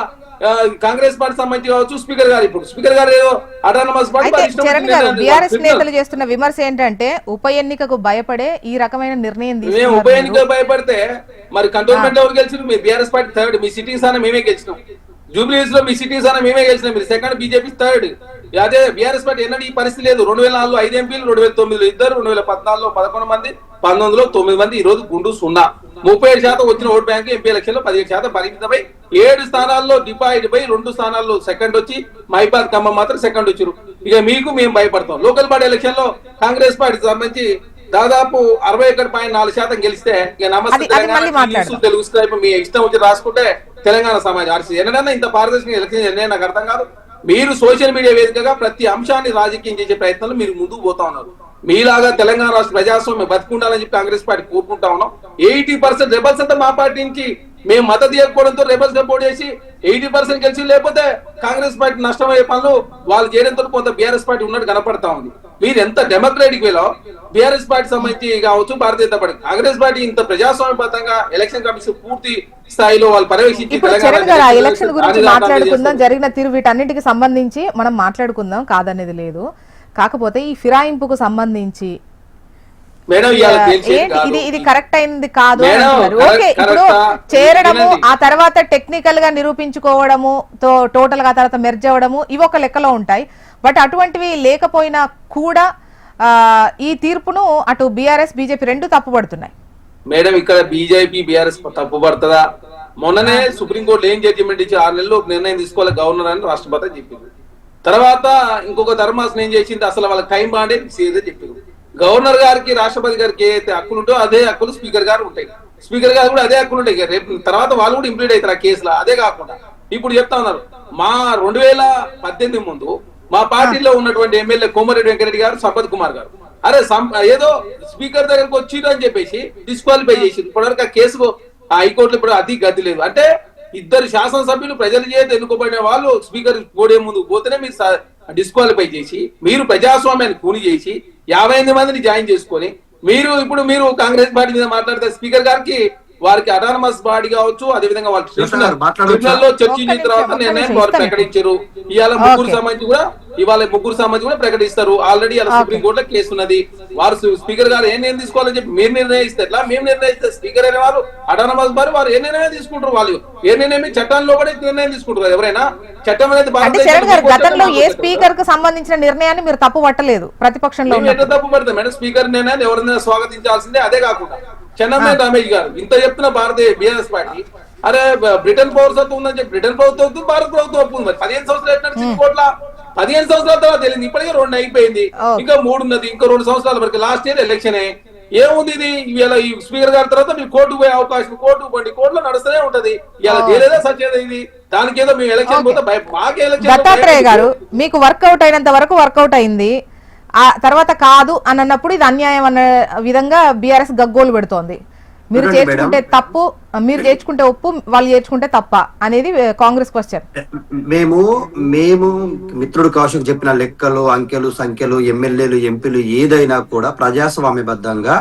కాంగ్రెస్ పార్టీ సంబంధించి కావచ్చు స్పీకర్ గారు ఇప్పుడు స్పీకర్ గారు ఏదో అటానమస్ బీఆర్ఎస్ నేతలు చేస్తున్న విమర్శ ఏంటంటే ఉప ఎన్నికకు భయపడే ఈ రకమైన నిర్ణయం మేము ఉప ఎన్నికకు భయపడితే మరి కంటోన్మెంట్ ఎవరు గెలిచారు? మీరు బీఆర్ఎస్ పార్టీ 3rd, మీ సిటీస్ అన్న మేమే గెలిచినాం. జూబ్లీస్ లో మీ సిటీస్ అన్న మేమే గెలిచినాం. మీరు 2nd, బీజేపీ 3rd. అదే బీఆర్ఎస్ పార్టీ ఎన్నడూ ఈ పరిస్థితి లేదు. 2004లో 5 ఎంపీలు, 2009లో 2, 2014లో 11 మంది, 19లో 9 మంది, ఈ రోజు గుండు 0. 37% వచ్చిన ఓట్ బ్యాంక్ ఎంపీ ఎలక్షన్ లో 17% పరిమితమై 7 స్థానాల్లో డిపాయిడ్ పై 2 స్థానాల్లో సెకండ్ వచ్చి మైబాద్ ఖమ్మం మాత్రం సెకండ్ వచ్చారు. ఇక మీకు మేము భయపడతాం. లోకల్ బాడీ ఎలక్షన్ లో కాంగ్రెస్ పార్టీ సంబంధించి దాదాపు 61.4% గెలిస్తే ఇక నమస్తే తెలుగు స్క్రైబ్ మీ ఇష్టం వచ్చి రాసుకుంటే తెలంగాణ సమాజం ఆర్సీ ఎన్నడన్నా ఇంత పారదర్శకంగా ఎలక్షన్ జరిగినాయి నాకు అర్థం కాదు. మీరు సోషల్ మీడియా వేదికగా ప్రతి అంశాన్ని రాజకీయం చేసే ప్రయత్నంలో మీరు ముందుకు పోతా ఉన్నారు. మీలాగా తెలంగాణ రాష్ట్ర ప్రజాస్వామ్యం బతుకుండాలని చెప్పి కాంగ్రెస్ పార్టీ కోరుకుంటా ఉన్నాం. 80% రెబల్స్ అంతా మా పార్టీ నుంచి మేము మద్దతు ఇవ్వకపోవడంతో రెబల్స్ సపోర్ట్ చేసి 80% గెలిచి, లేకపోతే కాంగ్రెస్ పార్టీ నష్టమయ్యే పనులు వాళ్ళు చేయడంతో కొంత బీఆర్ఎస్ పార్టీ ఉన్నట్టు కనపడతా ఉంది. మీరు ఎంత డెమోక్రాటిక్ వేలో బీఆర్ఎస్ పార్టీ సంబంధించి కావచ్చు, భారతీయ జనతా పార్టీ, కాంగ్రెస్ పార్టీ ఇంత ప్రజాస్వామ్యబద్ధంగా ఎలక్షన్ కమిషన్ పూర్తి స్థాయిలో వాళ్ళు పర్యవేక్షించి ఎలక్షన్ గురించి మాట్లాడుకుందాం, జరిగిన తీరు వీటన్నిటికి సంబంధించి మనం మాట్లాడుకుందాం, కాదనేది లేదు. కాకపోతే ఈ ఫిరాయింపుకు సంబంధించి ఇది కరెక్ట్ అయింది కాదు అంటున్నారు. ఓకే, ఇప్పుడు చేరడము, ఆ తర్వాత టెక్నికల్ గా నిరూపించుకోవడము, టోటల్ గా తర్వాత మెర్జ్ అవ్వడము, ఇవి ఒక లెక్కలో ఉంటాయి. బట్ అటువంటివి లేకపోయినా కూడా ఈ తీర్పును అటు బీఆర్ఎస్ బీజేపీ రెండు తప్పుపడుతున్నాయి. మేడం, ఇక్కడ బీజేపీ బీఆర్ఎస్ తప్పుపడుతుందా? మొన్ననే సుప్రీంకోర్టు ఏం జడ్జిమెంట్ ఇచ్చి 6 నెలలు నిర్ణయం తీసుకోవాలి గవర్నర్ అని రాష్ట్రపతి చెప్పింది. తర్వాత ఇంకొక ధర్మాసనం ఏం చేసింది, అసలు వాళ్ళకి టైం బాండే చెప్పింది. గవర్నర్ గారికి రాష్ట్రపతి గారికి ఏదైతే హక్కులు ఉంటాయో అదే హక్కులు స్పీకర్ గారు ఉంటాయి, స్పీకర్ గారు కూడా అదే హక్కులు ఉంటాయి. రేపు తర్వాత వాళ్ళు కూడా ఇంప్లీడ్ అవుతారు ఆ కేసులో. అదే కాకుండా ఇప్పుడు చెప్తా ఉన్నారు, మా 2018 ముందు మా పార్టీలో ఉన్నటువంటి ఎమ్మెల్యే కోమరెడ్డి వెంకరెడ్డి గారు, సంపత్ కుమార్ గారు, అరే ఏదో స్పీకర్ దగ్గరకు వచ్చిండ్రు అని చెప్పేసి డిస్క్వాలిఫై చేసి ఇప్పటివరకు ఆ కేసు హైకోర్టులో ఇప్పుడు అతి గతి లేదు. అంటే 2 శాసనసభ్యులు ప్రజల చేత ఎన్నుకోబడిన వాళ్ళు స్పీకర్ పోడే ముందు పోతేనే మీరు డిస్క్వాలిఫై చేసి, మీరు ప్రజాస్వామ్యాన్ని కూని చేసి 58 మందిని జాయిన్ చేసుకొని మీరు కాంగ్రెస్ పార్టీ మీద మాట్లాడితే స్పీకర్ గారికి వారికి అటానమస్ బాడీ కావచ్చు, అదే విధంగా వాళ్ళు మాట్లాడొచ్చా? ట్రిబ్యునల్ లో చర్చించిన తర్వాత నిర్ణయం వారు ప్రకటించారు. ఇవాళ ముగ్గురు సంబంధించి కూడా ప్రకటిస్తారు. ఆల్రెడీ అలా సుప్రీం కోర్టులో కేసు ఉన్నది. వారు స్పీకర్ గారు ఏ నిర్ణయం తీసుకోవాలని చెప్పి మీరు నిర్ణయిస్తే ఎట్లా? మేము నిర్ణయిస్తే స్పీకర్ అనే వారు అటానమస్ బాడీ వారు ఏ నిర్ణయం తీసుకుంటారు? వాళ్ళు ఏ నిర్ణయం చట్టంలో కూడా నిర్ణయం తీసుకుంటారు. ఎవరైనా చట్టం అనేది గతంలో ఏ స్పీకర్ కు సంబంధించిన నిర్ణయాన్ని మీరు తప్పు పట్టలేదు ప్రతిపక్షంలో. ఎట్లా తప్పు పడతాం మేడం? స్పీకర్ నిర్ణయాన్ని ఎవరైనా స్వాగతించాల్సిందే. అదే కాకుండా చెన్నమనేని రమేష్ గారు ఇంత చెప్తున్న భారతీయ బీఆర్ఎస్ పార్టీ అరే బ్రిటన్ పౌరసత్వం ఉందని చెప్పి బ్రిటన్ ప్రభుత్వం భారత ప్రభుత్వం ఒప్పుకుంది. మరి 15 సంవత్సరాలు కోట్ల 15 సంవత్సరాల తర్వాత తెలియదు. ఇప్పటికే 2 అయిపోయింది, ఇంకా 3 ఉన్నది, ఇంకా 2 సంవత్సరాల వరకు. లాస్ట్ ఇయర్ ఎలక్షన్ ఏముంది ఇది? ఇవాళ ఈ స్పీకర్ గారి తర్వాత మీరు కోర్టుకు పోయే అవకాశం, కోర్టులో నడుస్తూనే ఉంటది. ఇలా తెలియదా సచ్చేది ఇది? దానికి ఏదో మేము ఎలక్షన్ పోతే మాకే ఎలక్షన్. దత్తాత్రేయ గారు మీకు వర్కౌట్ అయినంత వరకు వర్కౌట్ అయింది, ఆ తర్వాత కాదు అని అన్నప్పుడు ఇది అన్యాయం అన్న విధంగా బీఆర్ఎస్ గగ్గోలు పెడుతోంది. మీరు చేర్చుకుంటే తప్పు, మీరు చేర్చుకుంటే ఒప్పు, వాళ్ళు చేర్చుకుంటే తప్ప అనేది కాంగ్రెస్ క్వశ్చన్. మేము మిత్రుడు కౌశిక్ చెప్పిన లెక్కలు, అంకెలు, సంఖ్యలు, ఎమ్మెల్యేలు, ఎంపీలు ఏదైనా కూడా ప్రజాస్వామ్యబద్ధంగా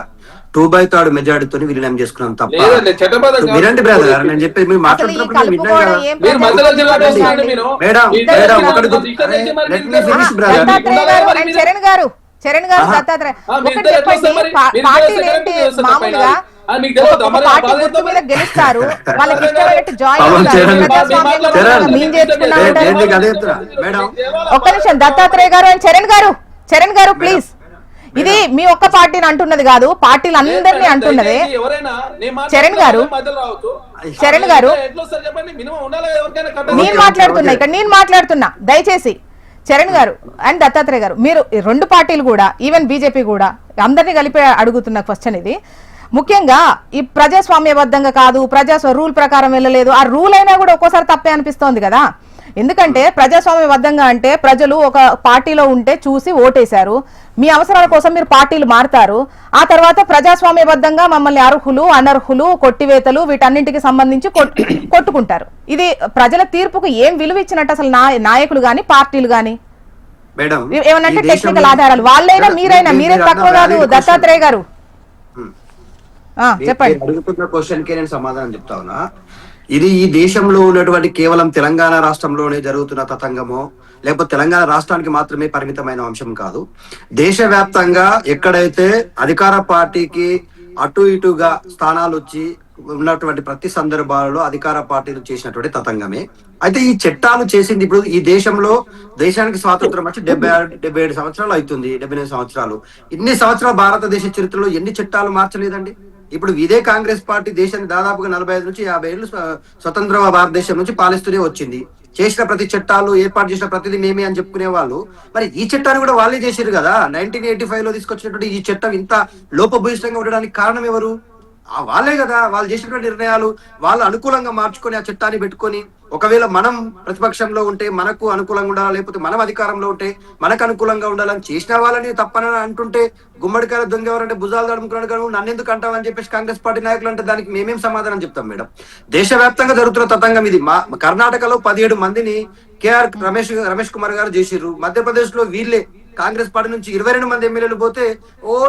2/3 మెజారిటీతో విలీనం చేసుకున్నాం తప్ప. వినండి బ్రదర్, నేను చెప్పేది మీరు మాట్లాడుతున్నప్పుడు చరణ్ గారు దత్తాత్రేయ ఒకటి చెప్పండి. పార్టీలు ఏంటి మామూలుగా పార్టీ గుర్తు మీద గెలుస్తారు, వాళ్ళకి ఇష్టమైనట్టు జాయిన్ ఒక్క నిమిషం దత్తాత్రేయ గారు అండ్ చరణ్ గారు ప్లీజ్. ఇది మీ ఒక్క పార్టీని అంటున్నది కాదు, పార్టీలు అందరినీ అంటున్నదే. చరణ్ గారు నేను మాట్లాడుతున్నా దయచేసి. చరణ్ గారు అండ్ దత్తాత్రేయ గారు, మీరు 2 పార్టీలు కూడా, ఈవెన్ బీజేపీ కూడా అందరినీ కలిపి అడుగుతున్న క్వశ్చన్ ఇది. ముఖ్యంగా ఈ ప్రజాస్వామ్యబద్ధంగా కాదు, రూల్ ప్రకారం వెళ్ళలేదు, ఆ రూల్ అయినా కూడా ఒక్కోసారి తప్పే అనిపిస్తోంది కదా. ఎందుకంటే ప్రజాస్వామ్యబద్ధంగా అంటే ప్రజలు ఒక పార్టీలో ఉంటే చూసి ఓటేశారు, మీ అవసరాల కోసం మీరు పార్టీలు మారుతారు, ఆ తర్వాత ప్రజాస్వామ్యబద్ధంగా మమ్మల్ని అర్హులు అనర్హులు కొట్టివేతలు వీటన్నింటికి సంబంధించి కొట్టుకుంటారు. ఇది ప్రజల తీర్పుకు ఏం విలువ ఇచ్చినట్టు అసలు నాయకులు గాని పార్టీలు గాని? ఏమనంటే టెక్నికల్ ఆధారాలు వాళ్ళైనా మీరే తక్కువ కాదు. దత్తాత్రేయ గారు చెప్పండి. అడుగుతున్న క్వశ్చన్ కి నేను సమాధానం చెప్తా ఉన్నా. ఇది ఈ దేశంలో ఉన్నటువంటి కేవలం తెలంగాణ రాష్ట్రంలోనే జరుగుతున్న తతంగమో లేకపోతే తెలంగాణ రాష్ట్రానికి మాత్రమే పరిమితమైన అంశం కాదు. దేశవ్యాప్తంగా ఎక్కడైతే అధికార పార్టీకి అటు ఇటుగా స్థానాలు వచ్చి ఉన్నటువంటి ప్రతి సందర్భాలలో అధికార పార్టీలు చేసినటువంటి తతంగమే. అయితే ఈ చట్టాలు చేసింది ఇప్పుడు ఈ దేశానికి స్వాతంత్రం వచ్చి 77 సంవత్సరాలు అవుతుంది, 78 సంవత్సరాలు. ఇన్ని సంవత్సరాలు భారతదేశ చరిత్రలో ఎన్ని చట్టాలు మార్చలేదండి? ఇప్పుడు ఇదే కాంగ్రెస్ పార్టీ దేశాన్ని దాదాపుగా 45 నుంచి 50 ఏళ్ళు స్వతంత్ర భారతదేశం నుంచి పాలిస్తూనే వచ్చింది. చేసిన ప్రతి చట్టాలు, ఏర్పాటు చేసిన ప్రతిదీ మేమే అని చెప్పుకునే వాళ్ళు. మరి ఈ చట్టాన్ని కూడా వాళ్ళే చేశారు కదా. 1985 లో తీసుకొచ్చినటువంటి ఈ చట్టం ఇంత లోపభూయిష్టంగా ఉండడానికి కారణం ఎవరు? వాళ్ళే కదా. వాళ్ళు చేసినటువంటి నిర్ణయాలు వాళ్ళు అనుకూలంగా మార్చుకొని ఆ చట్టాన్ని పెట్టుకొని, ఒకవేళ మనం ప్రతిపక్షంలో ఉంటే మనకు అనుకూలంగా ఉండాలా, లేకపోతే మనం అధికారంలో ఉంటే మనకు అనుకూలంగా ఉండాలని చేసిన వాళ్ళని తప్పని అంటుంటే, గుమ్మడికాయ దొంగ ఎవరంటే భుజాలు తడుముకున్నాడు కానీ నన్ను ఎందుకు అంటావని చెప్పేసి కాంగ్రెస్ పార్టీ నాయకులు అంటే దానికి మేమేం సమాధానం చెప్తాం మేడం? దేశవ్యాప్తంగా జరుగుతున్న తతంగం ఇది. కర్ణాటకలో 17 మందిని కేఆర్ రమేష్ కుమార్ గారు చేసిర్రు. మధ్యప్రదేశ్ లో వీళ్ళే కాంగ్రెస్ పార్టీ నుంచి 22 మంది ఎమ్మెల్యేలు పోతే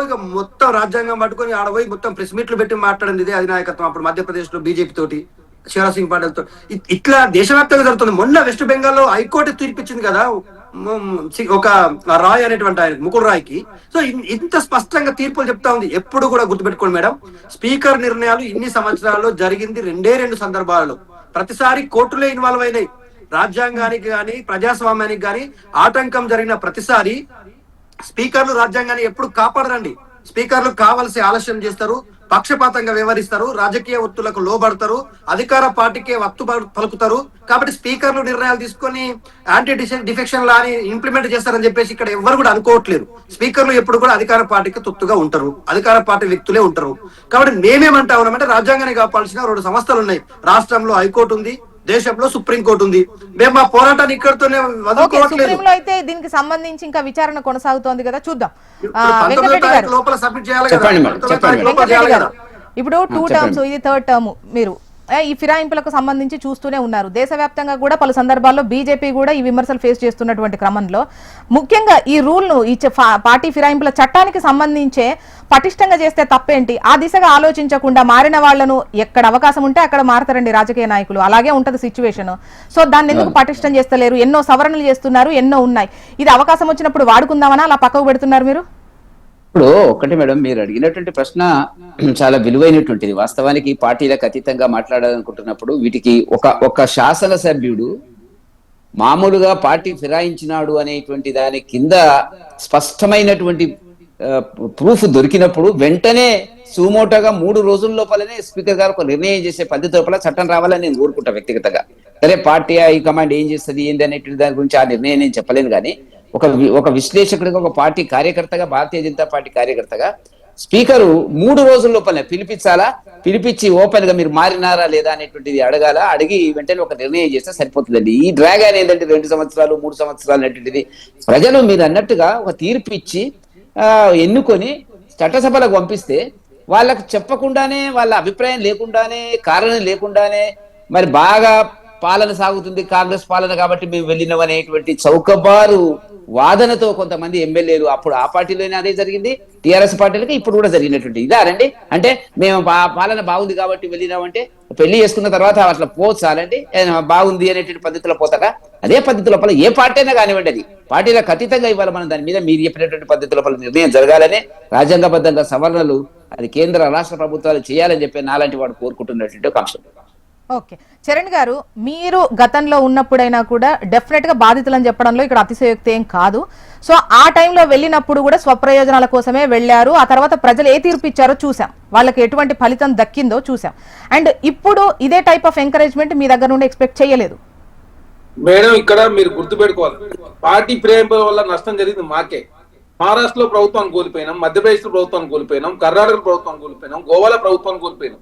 ఇక మొత్తం రాజ్యాంగం పట్టుకొని ఆడపోయి మొత్తం ప్రెస్ మీట్లు పెట్టి మాట్లాడింది ఇదే అధినాయకత్వం అప్పుడు మధ్యప్రదేశ్ లో బీజేపీ తోటి, శివరాజ్ సింగ్ పాటిల్తో. ఇట్లా దేశవ్యాప్తంగా జరుగుతుంది. మొన్న వెస్ట్ బెంగాల్లో హైకోర్టు తీర్పిచ్చింది కదా ఒక రాయ్ అనేటువంటి ఆయన, ముకుల్ రాయ్కి. సో ఇంత స్పష్టంగా తీర్పులు చెప్తా ఉంది. ఎప్పుడు కూడా గుర్తుపెట్టుకోండి మేడం, స్పీకర్ నిర్ణయాలు ఇన్ని సంవత్సరాల్లో జరిగింది 2 సందర్భాలలో. ప్రతిసారి కోర్టులే ఇన్వాల్వ్ అయినాయి. రాజ్యాంగానికి గాని ప్రజాస్వామ్యానికి గాని ఆటంకం జరిగిన ప్రతిసారి స్పీకర్లు రాజ్యాంగాన్ని ఎప్పుడు కాపాడరండి. స్పీకర్లు కావాల్సి ఆలస్యం చేస్తారు, పక్షపాతంగా వ్యవహరిస్తారు, రాజకీయ ఒత్తులకు లోబడతారు, అధికార పార్టీకే వత్తు పలుకుతారు. కాబట్టి స్పీకర్లు నిర్ణయాలు తీసుకొని యాంటీ డిఫెక్షన్ లాని ఇంప్లిమెంట్ చేస్తారని చెప్పేసి ఇక్కడ ఎవరు కూడా అనుకోవట్లేదు. స్పీకర్లు ఎప్పుడు కూడా అధికార పార్టీకి తొత్తుగా ఉంటారు, అధికార పార్టీ వ్యక్తులే ఉంటారు. కాబట్టి మేమేమంటా ఉన్నామంటే రాజ్యాంగాన్ని కాపాల్సిన 2 సంస్థలు ఉన్నాయి. రాష్ట్రంలో హైకోర్టు ఉంది, దేశంలో సుప్రీంకోర్టు ఉంది. మేము మా పోరాటాన్ని ఇక్కడతోనే వదులుకోవట్లేదు. అయితే దీనికి సంబంధించి ఇంకా విచారణ కొనసాగుతోంది కదా, చూద్దాం. లోపల సబ్మిట్ చేయాలి ఇప్పుడు 2 టర్మ్స్, ఇది 3rd టర్మ్. మీరు ఈ ఫిరాయింపులకు సంబంధించి చూస్తూనే ఉన్నారు. దేశవ్యాప్తంగా కూడా పలు సందర్భాల్లో బీజేపీ కూడా ఈ విమర్శలు ఫేస్ చేస్తున్నటువంటి క్రమంలో ముఖ్యంగా ఈ రూల్ను ఈ పార్టీ ఫిరాయింపుల చట్టానికి సంబంధించే పటిష్టంగా చేస్తే తప్పేంటి? ఆ దిశగా ఆలోచించకుండా మారిన వాళ్లను ఎక్కడ అవకాశం ఉంటే అక్కడ మారతారండి రాజకీయ నాయకులు. అలాగే ఉంటది సిచ్యువేషన్. సో దాన్ని ఎందుకు పటిష్టం చేస్తలేరు? ఎన్నో సవరణలు చేస్తున్నారు, ఎన్నో ఉన్నాయి. ఇది అవకాశం వచ్చినప్పుడు వాడుకుందామనా అలా పక్కకు పెడుతున్నారు మీరు? ఇప్పుడు ఒకటి మేడం, మీరు అడిగినటువంటి ప్రశ్న చాలా విలువైనటువంటిది. వాస్తవానికి పార్టీలకు అతీతంగా మాట్లాడాలనుకుంటున్నప్పుడు వీటికి ఒక శాసనసభ్యుడు మామూలుగా పార్టీ ఫిరాయించినాడు అనేటువంటి దాని కింద స్పష్టమైనటువంటి ప్రూఫ్ దొరికినప్పుడు వెంటనే సుమోటోగా 3 రోజుల లోపలనే స్పీకర్ గారు ఒక నిర్ణయం చేసే పద్ధతి లోపల చట్టం రావాలని నేను కోరుకుంటా వ్యక్తిగతంగా. సరే పార్టీ హైకమాండ్ ఏం చేస్తుంది ఏంది అనేటువంటి దాని గురించి ఆ నిర్ణయం నేను చెప్పలేను. కానీ ఒక విశ్లేషకుడిగా, ఒక పార్టీ కార్యకర్తగా, భారతీయ జనతా పార్టీ కార్యకర్తగా స్పీకరు 3 రోజుల లోపల పిలిపించి ఓపెన్ గా మీరు మారినారా లేదా అనేటువంటిది అడిగి వెంటనే ఒక నిర్ణయం చేస్తే సరిపోతుందండి. ఈ డ్రాగ్ ఏంటంటే 2 సంవత్సరాలు 3 సంవత్సరాలు అనేటువంటిది ప్రజలు మీరు అన్నట్టుగా ఒక తీర్పు ఇచ్చి ఎన్నుకొని చట్టసభలకు పంపిస్తే వాళ్ళకు చెప్పకుండానే, వాళ్ళ అభిప్రాయం లేకుండానే, కారణం లేకుండానే మరి బాగా పాలన సాగుతుంది కాంగ్రెస్ పాలన కాబట్టి మేము వెళ్ళినాం అనేటువంటి చౌకబారు వాదనతో కొంతమంది ఎమ్మెల్యేలు, అప్పుడు ఆ పార్టీలోనే అదే జరిగింది, టీఆర్ఎస్ పార్టీలకి ఇప్పుడు కూడా జరిగినటువంటి ఇదారండి. అంటే మేము పాలన బాగుంది కాబట్టి వెళ్ళినామంటే పెళ్లి చేసుకున్న తర్వాత అట్లా పోచాలండి బాగుంది అనేటువంటి పద్ధతిలో పోతారా? అదే పద్ధతి లోపల ఏ పార్టీ అయినా కానివ్వండి, అది పార్టీలకు అతీతంగా ఇవ్వాలి. మనం దాని మీద మీరు చెప్పినటువంటి పద్ధతి లోపల నిర్ణయం జరగాలని, రాజ్యాంగబద్ధంగా సవరణలు అది కేంద్ర రాష్ట్ర ప్రభుత్వాలు చేయాలని చెప్పి నాలాంటి వాడు కోరుకుంటున్నటువంటి ఒక అంశం. ఓకే చరణ్ గారు, మీరు గతంలో ఉన్నప్పుడైనా కూడా డెఫినెట్ గా బాధితులని చెప్పడంలో ఇక్కడ అతిశయోక్తి ఏం కాదు. సో ఆ టైంలో వెళ్ళినప్పుడు కూడా స్వప్రయోజనాల కోసమే వెళ్ళారు. ఆ తర్వాత ప్రజలు ఏ తీర్పు ఇచ్చారో చూసాం, వాళ్ళకి ఎటువంటి ఫలితం దక్కిందో చూసాం. అండ్ ఇప్పుడు ఇదే టైప్ ఆఫ్ ఎంకరేజ్మెంట్ మీ దగ్గర నుండి ఎక్స్పెక్ట్ చేయలేదు మేడం. ఇక్కడ మీరు గుర్తుపెట్టుకోవాలి, పార్టీ ఫిరాయింపుల వల్ల నష్టం జరిగింది మాకే. మహారాష్ట్రలో ప్రభుత్వాన్ని కోల్పోయినాం, మధ్యప్రదేశ్ లో ప్రభుత్వాన్ని కోల్పోయినాం, కర్ణాటక ప్రభుత్వాన్ని కోల్పోయినాం, గోవాల ప్రభుత్వాన్ని కోల్పోయినాం.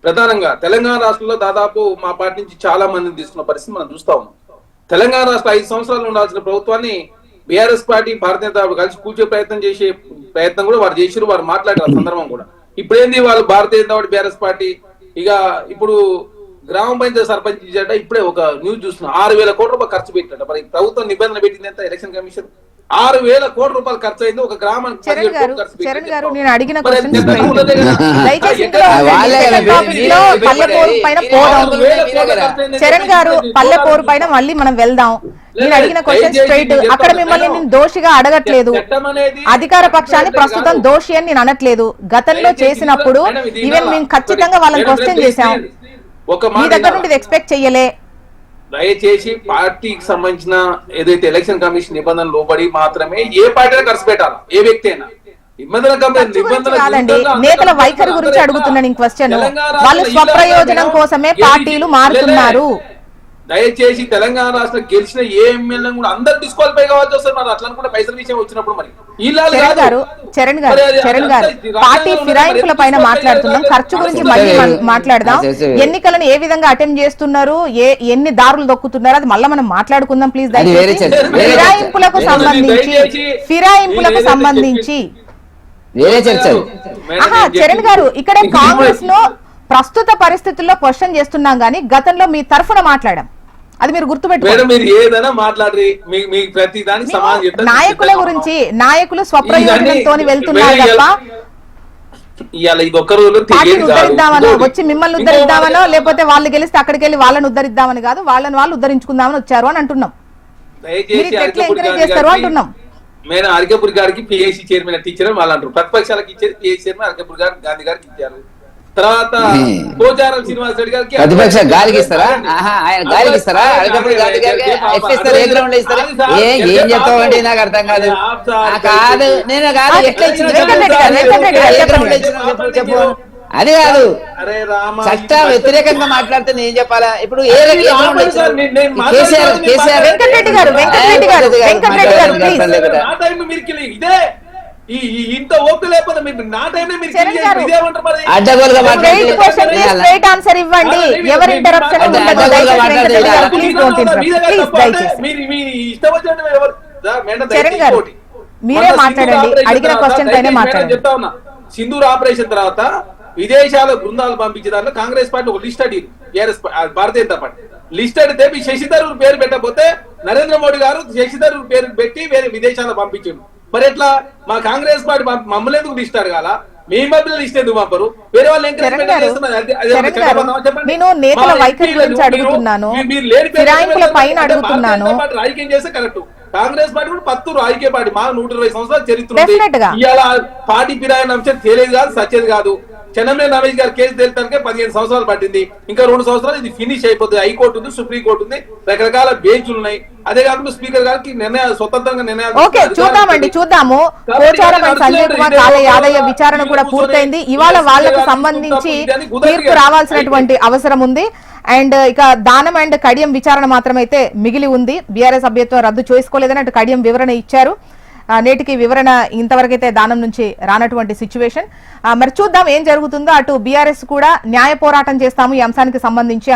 ప్రధానంగా తెలంగాణ రాష్ట్రంలో దాదాపు మా పార్టీ నుంచి చాలా మందిని తీసుకున్న పరిస్థితి మనం చూస్తా ఉన్నాం. తెలంగాణ రాష్ట్ర 5 సంవత్సరాలు ఉండాల్సిన ప్రభుత్వాన్ని BRS party, Bharatiya Janata party కలిసి కూర్చే ప్రయత్నం కూడా వారు చేసిరు. వారు మాట్లాడారు సందర్భం కూడా. ఇప్పుడేంది వాళ్ళు Bharatiya Janata party, BRS party ఇక ఇప్పుడు గ్రామ పంచాయతీ సర్పంచ్ ఇచ్చాట. ఇప్పుడే ఒక న్యూస్ చూస్తున్నా, 6,000 కోట్ల రూపాయలు ఖర్చు పెట్టాట. మరి ప్రభుత్వం నిబంధన పెట్టింది ఎంత? ఎలక్షన్ కమిషన్ 6,000 కోట్ల రూపాయలు ఖర్చు అయింది ఒక గ్రామానికి. చరణ్ గారు, నేను అడిగిన క్వశ్చన్ చరణ్ గారు పల్లెపోరు పైన మళ్ళీ మనం వెళ్దాం. నేను అడిగిన క్వశ్చన్ స్ట్రైట్. అక్కడ మిమ్మల్ని నేను దోషిగా అడగట్లేదు, అధికార పక్షాన్ని ప్రస్తుతం దోషి అని నేను అనట్లేదు. గతంలో చేసినప్పుడు ఈవెన్ మేము ఖచ్చితంగా వాళ్ళని క్వశ్చన్ చేశాం, మీ దగ్గర నుండి ఎక్స్పెక్ట్ చెయ్యలే. దయచేసి పార్టీకి సంబంధించిన ఏదైతే ఎలక్షన్ కమిషన్ నిబంధనలు లోబడి మాత్రమే ఏ పార్టీ ఖర్చు పెట్టాలా, ఏ వ్యక్తి అయినా. నేతల వైఖరి గురించి అడుగుతున్నాను క్వశ్చన్. వాళ్ళు స్వప్రయోజనం కోసమే పార్టీలు మారుతున్నారు. దయచేసి తెలంగాణ రాష్ట్రం గెలిచిన ఏ ఎమ్మెల్యే కూడా అందరు డిస్క్వాలిఫై కావచ్చు వస్తారు. మరి అట్లా కూడా పైసల విషయం వచ్చినప్పుడు మరి చరణ్ గారు పార్టీ ఫిరాయింపుల పైన మాట్లాడుతున్నాం, ఖర్చు గురించి మళ్ళీ మాట్లాడదాం. ఎన్నికలను ఏ విధంగా అటెంప్ట్ చేస్తున్నారు, ఎన్ని దారులు దొక్కుతున్నారు, అది మళ్ళీ మనం మాట్లాడుకుందాం ప్లీజ్. దయచేసి ఫిరాయింపులకు సంబంధించి చరణ్ గారు, ఇక్కడ కాంగ్రెస్ లో ప్రస్తుత పరిస్థితుల్లో క్వశ్చన్ చేస్తున్నాం గానీ గతంలో మీ తరఫున మాట్లాడాం, అది మీరు గుర్తుపెట్టుకోండి. నాయకుల గురించి, నాయకులు స్వప్రయోజనంతో వెళ్తున్నారు తప్ప పార్టీని ఉద్ధరిద్దామనో, వచ్చి మిమ్మల్ని ఉద్ధరిద్దామనో, లేకపోతే వాళ్ళు గెలిస్తే అక్కడికి వెళ్ళి వాళ్ళని ఉద్ధరిద్దామని కాదు, వాళ్ళని వాళ్ళు ఉద్ధరించుకుందామని వచ్చారు అని అంటున్నాం. మీరు ఎట్లా ఎంకరేజ్ చేస్తారు అంటున్నాం. మేడం అరకపూర్ గారికి పిఎస్సి చైర్మన్ టీచర్ అని వాళ్ళు అంటారు. ప్రతిపక్షాలకు ఇచ్చేది పిఎస్సి చైర్మన్ అరకపూర్ గారు, గాంధీ గారికి ఇచ్చారు. తర్వాత పోచారం శ్రీనివాస్ రెడ్డి గారికి ప్రతిపక్ష గాలికి ఇస్తారా? ఆయన గాలికి ఇస్తారా? అరకపూర్ గాంధీ గారికి ఎట్లా ఏ గ్రౌండ్ లో ఇస్తారా? ఏం చెప్తామండి నాకు అర్థం కాదు. కాదు నేను కాదు, ఎట్లా ఇచ్చిన చెప్పు. అది కాదు, చట్ట వ్యతిరేకంగా మాట్లాడితే నేను చెప్పాలా? ఇప్పుడు ఏ వెంకటరెడ్డి గారు ఇంత ఓపిక లేకపోతే నా టైంలో అడ్డగోలుగా మీరే మాట్లాడండి, అడిగిన క్వశ్చన్ పైన మాట్లాడండి. చెప్తా ఉన్నా, సింధూర్ ఆపరేషన్ తర్వాత విదేశాల బృందాలు పంపించే దాంట్లో కాంగ్రెస్ పార్టీ ఒక లిస్ట్ అడిగింది, TRS Bharatiya Janata party list అడిగితే మీ శశి థరూర్ పేరు పెట్టకపోతే నరేంద్ర మోడీ గారు శశి థరూర్ పేరు పెట్టి వేరే విదేశాలకు పంపించారు. మరి ఎట్లా మా కాంగ్రెస్ పార్టీ మమ్మల్ని ఎందుకు లిస్ట్ అడగాల? మీ మధ్యలో లిస్ట్ ఎందుకు పంపరు? వేరే వాళ్ళు నేను నేతల వైఖరి గురించి అడుగుతున్నాను, ఫిరాయింపుల పైన అడుగుతున్నాను. రాజకీయం చేస్తే కరెక్ట్. కాంగ్రెస్ పార్టీ కూడా పత్తూరు రాజకీయ పార్టీ, మా 120 సంవత్సరాల చరిత్ర Definitely గా. ఇవాళ పార్టీ ఫిరాయిన అంశం తెలియదు కాదు, సచ్చేది కాదు. చెన్నమనేని రమేష్ గారి కేసు తేలితానికే 15 సంవత్సరాలు పట్టింది. ఇంకా 2 సంవత్సరాలు ఇది ఫినిష్ అయిపోతుంది. హైకోర్టు ఉంది, సుప్రీం కోర్టు ఉంది, రకరకాల బెంచ్లు ఉన్నాయి. అదే కాకుండా స్పీకర్ గారికి నిర్ణయాలు స్వతంత్రంగా నిర్ణయాలు. ఓకే, చూద్దామండి, చూద్దాము. పోచారం అండ్ సంజయ్ కుమార్ యాదయ్య విచారణ కూడా పూర్తయింది. ఇవాళ వాళ్ళకు సంబంధించి తీర్పు రావాల్సినటువంటి అవసరం ఉంది. అండ్ ఇక దానం అండ్ కడియం విచారణ మాత్రమైతే మిగిలి ఉంది. బీఆర్ఎస్ సభ్యత్వం రద్దు చేసుకోలేదని అటు కడియం వివరణ ఇచ్చారు. నేటికి వివరణ ఇంతవరకైతే దానం నుంచి రానటువంటి సిచ్యువేషన్. మరి చూద్దాం ఏం జరుగుతుందో. అటు బీఆర్ఎస్ కూడా న్యాయ పోరాటం చేస్తాము ఈ అంశానికి సంబంధించి